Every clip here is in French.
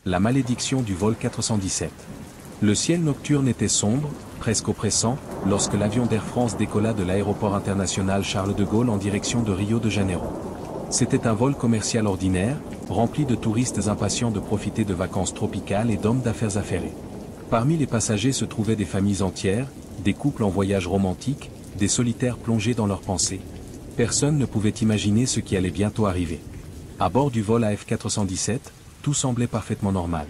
la malédiction du vol 417. Le ciel nocturne était sombre, presque oppressant, lorsque l'avion d'Air France décolla de l'aéroport international Charles de Gaulle en direction de Rio de Janeiro. C'était un vol commercial ordinaire, rempli de touristes impatients de profiter de vacances tropicales et d'hommes d'affaires affairés. Parmi les passagers se trouvaient des familles entières, des couples en voyage romantique, des solitaires plongés dans leurs pensées. Personne ne pouvait imaginer ce qui allait bientôt arriver. À bord du vol AF417, tout semblait parfaitement normal.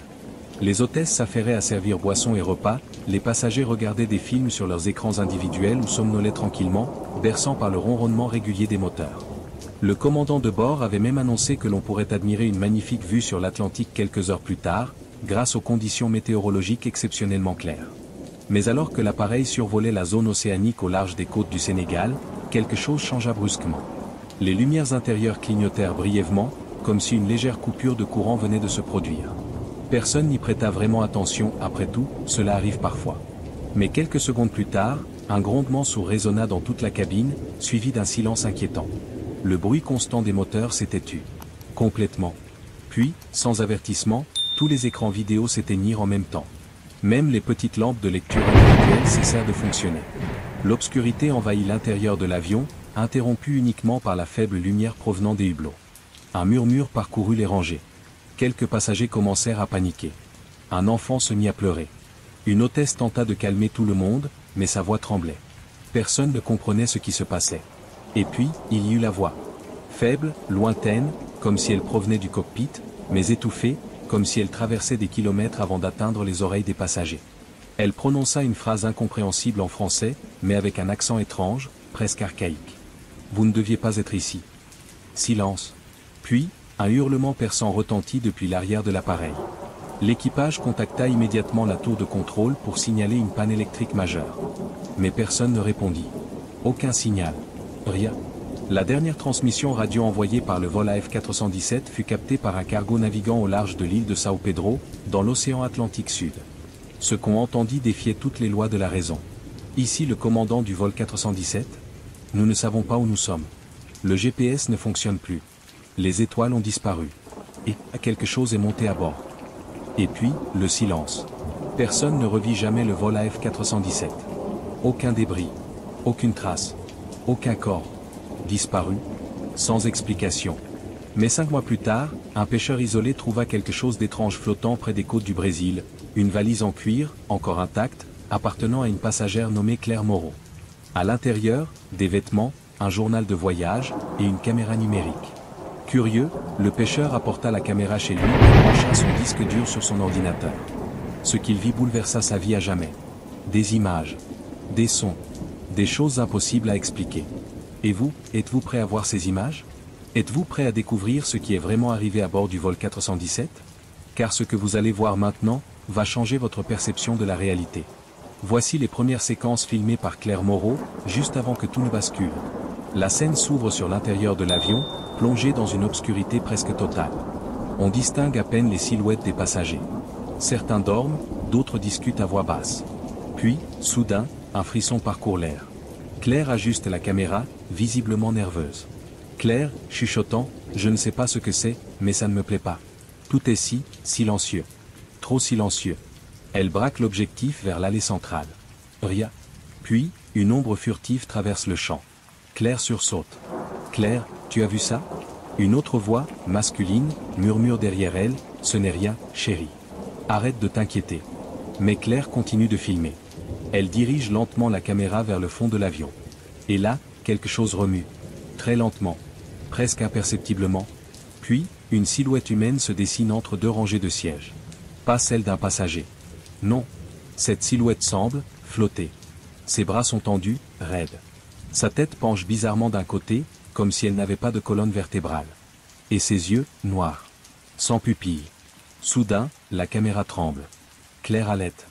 Les hôtesses s'affairaient à servir boissons et repas, les passagers regardaient des films sur leurs écrans individuels ou somnolaient tranquillement, berçant par le ronronnement régulier des moteurs. Le commandant de bord avait même annoncé que l'on pourrait admirer une magnifique vue sur l'Atlantique quelques heures plus tard, grâce aux conditions météorologiques exceptionnellement claires. Mais alors que l'appareil survolait la zone océanique au large des côtes du Sénégal, quelque chose changea brusquement. Les lumières intérieures clignotèrent brièvement, comme si une légère coupure de courant venait de se produire. Personne n'y prêta vraiment attention, après tout, cela arrive parfois. Mais quelques secondes plus tard, un grondement sourd résonna dans toute la cabine, suivi d'un silence inquiétant. Le bruit constant des moteurs s'était tu. Complètement. Puis, sans avertissement, tous les écrans vidéo s'éteignirent en même temps. Même les petites lampes de lecture individuelle cessèrent de fonctionner. L'obscurité envahit l'intérieur de l'avion, interrompue uniquement par la faible lumière provenant des hublots. Un murmure parcourut les rangées. Quelques passagers commencèrent à paniquer. Un enfant se mit à pleurer. Une hôtesse tenta de calmer tout le monde, mais sa voix tremblait. Personne ne comprenait ce qui se passait. Et puis, il y eut la voix. Faible, lointaine, comme si elle provenait du cockpit, mais étouffée, comme si elle traversait des kilomètres avant d'atteindre les oreilles des passagers. Elle prononça une phrase incompréhensible en français, mais avec un accent étrange, presque archaïque. « Vous ne deviez pas être ici. » Silence. Puis, un hurlement perçant retentit depuis l'arrière de l'appareil. L'équipage contacta immédiatement la tour de contrôle pour signaler une panne électrique majeure. Mais personne ne répondit. Aucun signal. Rien. La dernière transmission radio envoyée par le vol AF417 fut captée par un cargo naviguant au large de l'île de Sao Pedro, dans l'océan Atlantique Sud. Ce qu'on entendit défiait toutes les lois de la raison. Ici le commandant du vol 417. Nous ne savons pas où nous sommes. Le GPS ne fonctionne plus. Les étoiles ont disparu. Et quelque chose est monté à bord. Et puis, le silence. Personne ne revit jamais le vol AF417. Aucun débris. Aucune trace. Aucun corps. Disparu. Sans explication. Mais 5 mois plus tard, un pêcheur isolé trouva quelque chose d'étrange flottant près des côtes du Brésil, une valise en cuir, encore intacte, appartenant à une passagère nommée Claire Moreau. À l'intérieur, des vêtements, un journal de voyage et une caméra numérique. Curieux, le pêcheur apporta la caméra chez lui et brancha son disque dur sur son ordinateur. Ce qu'il vit bouleversa sa vie à jamais. Des images, des sons, des choses impossibles à expliquer. Et vous, êtes-vous prêt à voir ces images? Êtes-vous prêt à découvrir ce qui est vraiment arrivé à bord du vol 417? Car ce que vous allez voir maintenant, va changer votre perception de la réalité. Voici les premières séquences filmées par Claire Moreau, juste avant que tout ne bascule. La scène s'ouvre sur l'intérieur de l'avion, plongé dans une obscurité presque totale. On distingue à peine les silhouettes des passagers. Certains dorment, d'autres discutent à voix basse. Puis, soudain, un frisson parcourt l'air. Claire ajuste la caméra, visiblement nerveuse. Claire, chuchotant, je ne sais pas ce que c'est, mais ça ne me plaît pas. Tout est si, silencieux. Trop silencieux. Elle braque l'objectif vers l'allée centrale. Rien. Puis, une ombre furtive traverse le champ. Claire sursaute. Claire, tu as vu ça? Une autre voix, masculine, murmure derrière elle, ce n'est rien, chérie. Arrête de t'inquiéter. Mais Claire continue de filmer. Elle dirige lentement la caméra vers le fond de l'avion. Et là, quelque chose remue. Très lentement. Presque imperceptiblement. Puis, une silhouette humaine se dessine entre deux rangées de sièges. Pas celle d'un passager. Non. Cette silhouette semble flotter. Ses bras sont tendus, raides. Sa tête penche bizarrement d'un côté, comme si elle n'avait pas de colonne vertébrale. Et ses yeux, noirs. Sans pupille. Soudain, la caméra tremble. Claire halète.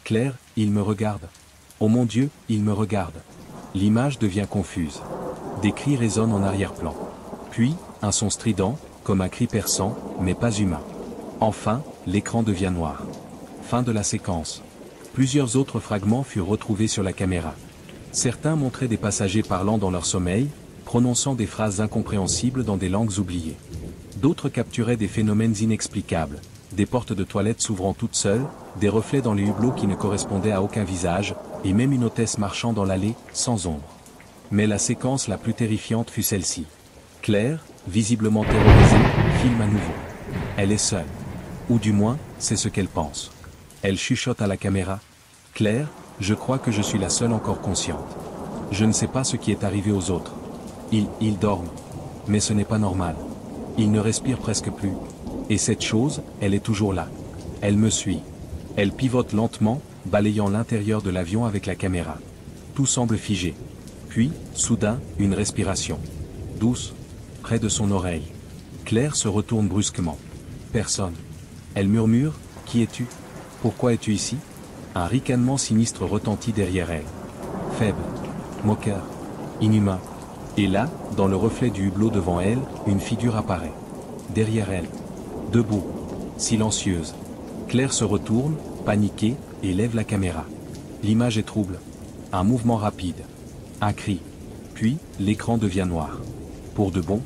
Claire, il me regarde. Oh mon Dieu, il me regarde. L'image devient confuse. Des cris résonnent en arrière-plan. Puis, un son strident, comme un cri perçant, mais pas humain. Enfin, l'écran devient noir. Fin de la séquence. Plusieurs autres fragments furent retrouvés sur la caméra. Certains montraient des passagers parlant dans leur sommeil, prononçant des phrases incompréhensibles dans des langues oubliées. D'autres capturaient des phénomènes inexplicables, des portes de toilettes s'ouvrant toutes seules, des reflets dans les hublots qui ne correspondaient à aucun visage, et même une hôtesse marchant dans l'allée, sans ombre. Mais la séquence la plus terrifiante fut celle-ci. Claire, visiblement terrorisée, filme à nouveau. Elle est seule. Ou du moins, c'est ce qu'elle pense. Elle chuchote à la caméra. « Claire, je crois que je suis la seule encore consciente. Je ne sais pas ce qui est arrivé aux autres. Ils dorment. Mais ce n'est pas normal. Ils ne respirent presque plus. Et cette chose, elle est toujours là. Elle me suit. Elle pivote lentement, balayant l'intérieur de l'avion avec la caméra. Tout semble figé. Puis, soudain, une respiration. Douce, près de son oreille. Claire se retourne brusquement. Personne. Elle murmure, « Qui es-tu? Pourquoi es-tu ici ?» Un ricanement sinistre retentit derrière elle. Faible. Moqueur. Inhumain. Et là, dans le reflet du hublot devant elle, une figure apparaît. Derrière elle. Debout. Silencieuse. Claire se retourne, paniquée, et lève la caméra. L'image est trouble. Un mouvement rapide. Un cri. Puis, l'écran devient noir. Pour de bon.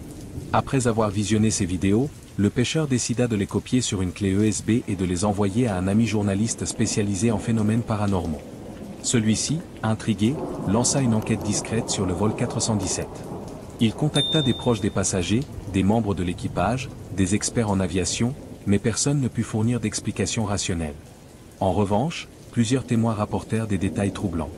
Après avoir visionné ces vidéos, le pêcheur décida de les copier sur une clé USB et de les envoyer à un ami journaliste spécialisé en phénomènes paranormaux. Celui-ci, intrigué, lança une enquête discrète sur le vol 417. Il contacta des proches des passagers, des membres de l'équipage, des experts en aviation, mais personne ne put fournir d'explication rationnelle. En revanche, plusieurs témoins rapportèrent des détails troublants.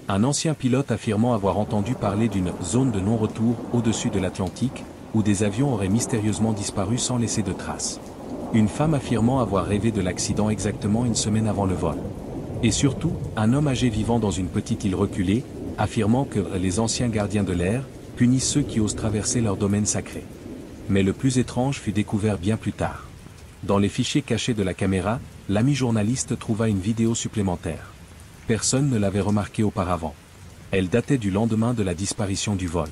Un ancien pilote affirmant avoir entendu parler d'une « zone de non-retour » au-dessus de l'Atlantique, où des avions auraient mystérieusement disparu sans laisser de traces. Une femme affirmant avoir rêvé de l'accident exactement une semaine avant le vol. Et surtout, un homme âgé vivant dans une petite île reculée, affirmant que les anciens gardiens de l'air punissent ceux qui osent traverser leur domaine sacré. Mais le plus étrange fut découvert bien plus tard. Dans les fichiers cachés de la caméra, l'ami journaliste trouva une vidéo supplémentaire. Personne ne l'avait remarquée auparavant. Elle datait du lendemain de la disparition du vol.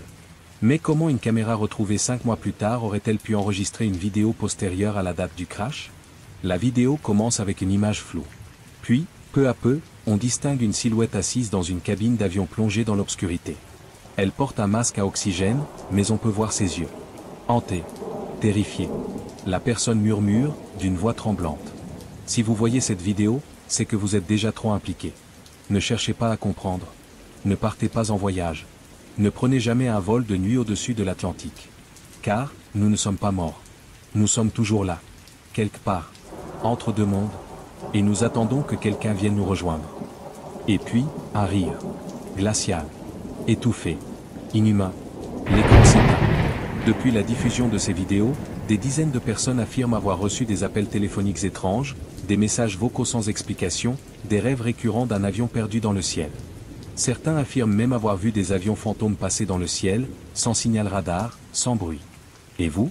Mais comment une caméra retrouvée 5 mois plus tard aurait-elle pu enregistrer une vidéo postérieure à la date du crash? La vidéo commence avec une image floue. Puis, peu à peu, on distingue une silhouette assise dans une cabine d'avion plongée dans l'obscurité. Elle porte un masque à oxygène, mais on peut voir ses yeux. Hantée. Terrifiée. La personne murmure, d'une voix tremblante. Si vous voyez cette vidéo, c'est que vous êtes déjà trop impliqué. Ne cherchez pas à comprendre. Ne partez pas en voyage. Ne prenez jamais un vol de nuit au-dessus de l'Atlantique. Car, nous ne sommes pas morts. Nous sommes toujours là. Quelque part. Entre deux mondes. Et nous attendons que quelqu'un vienne nous rejoindre. Et puis, un rire. Glacial. Étouffé. Inhumain. L'écran s'éteint. Depuis la diffusion de ces vidéos, des dizaines de personnes affirment avoir reçu des appels téléphoniques étranges, des messages vocaux sans explication, des rêves récurrents d'un avion perdu dans le ciel. Certains affirment même avoir vu des avions fantômes passer dans le ciel, sans signal radar, sans bruit. Et vous?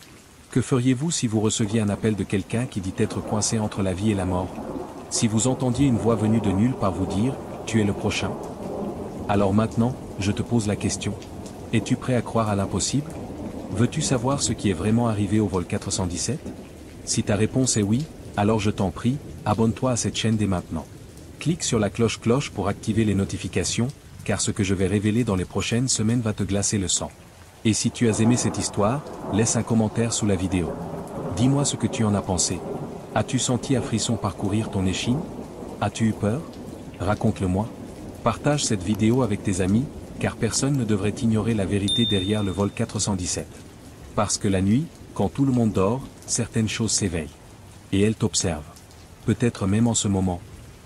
Que feriez-vous si vous receviez un appel de quelqu'un qui dit être coincé entre la vie et la mort? Si vous entendiez une voix venue de nulle part vous dire « Tu es le prochain ». Alors maintenant, je te pose la question. Es-tu prêt à croire à l'impossible? Veux-tu savoir ce qui est vraiment arrivé au vol 417? Si ta réponse est oui, alors je t'en prie, abonne-toi à cette chaîne dès maintenant. Clique sur la cloche pour activer les notifications, car ce que je vais révéler dans les prochaines semaines va te glacer le sang. Et si tu as aimé cette histoire, laisse un commentaire sous la vidéo. Dis-moi ce que tu en as pensé. As-tu senti un frisson parcourir ton échine? As-tu eu peur? Raconte-le-moi. Partage cette vidéo avec tes amis, car personne ne devrait ignorer la vérité derrière le vol 417. Parce que la nuit, quand tout le monde dort, certaines choses s'éveillent. Et elles t'observent. Peut-être même en ce moment.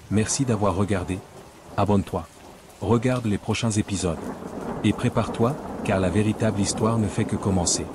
Merci d'avoir regardé. Abonne-toi. Regarde les prochains épisodes. Et prépare-toi, car la véritable histoire ne fait que commencer.